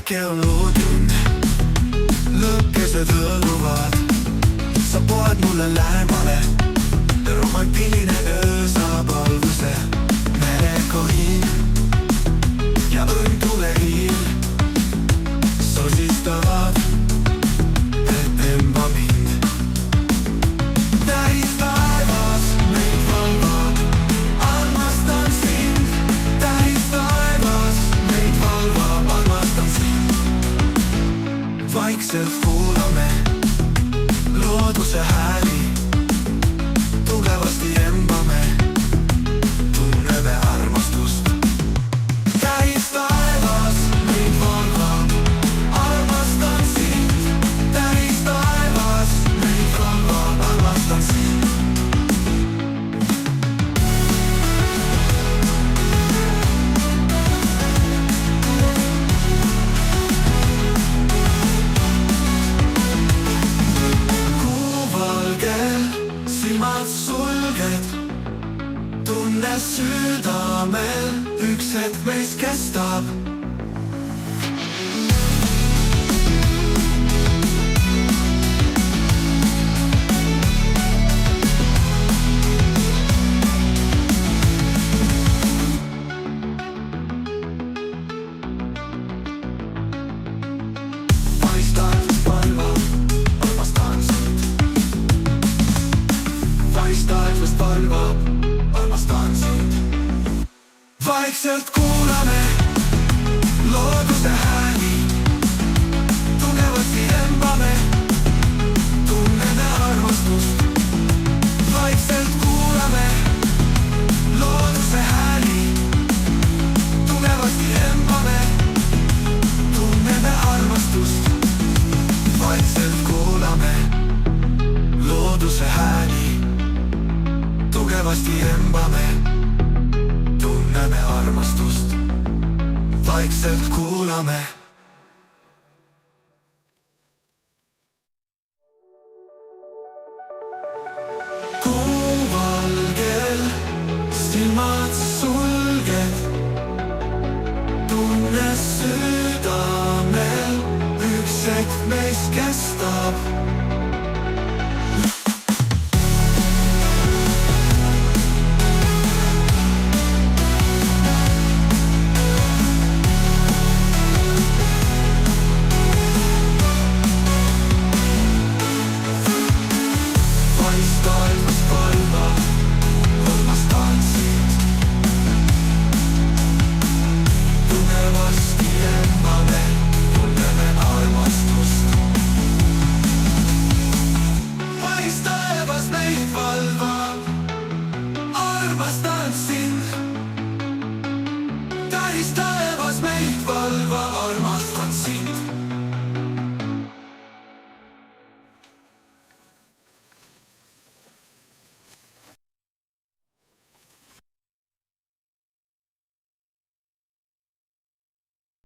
väike on loodune, lõkkesed hõõruvad. Sa poed mulle lähemale, romantiline öö saab alguse. Merekohin ja õntulehil sosistavad, et tõmba mind. Täis taevas meid valvab, armastan sind. Täis taevas meid valvab, armastan sind. Vaikselt kuulame looduse hääli, tugevasti embame, tunneme armastust. Täis taevas meid valvab, armastan sind. Täis taevas meid valvab, armastan sind. Kuuvalgel silmad sulged, tunne südamel, üks hetk meist kestab. Taevas valvab, armastan sind. Taevas valvab, armastan sind. Vaikselt kuulame looduse hääli, tugevasti embame, tunneme armastust. Vaikselt kuulame looduse hääli, tugevasti embame, tunneme armastust. Vaikselt kuulame looduse hääli, tugevasti embame, tunneme armastust. Vaikselt kuulame. Kuuvalgel silmad sulged, tunne südamel, üks hetk meist kestab. Taevas valvab, armastan sind. Tugevasti embame, tunneme armastust. Taevas meid valvab, armastan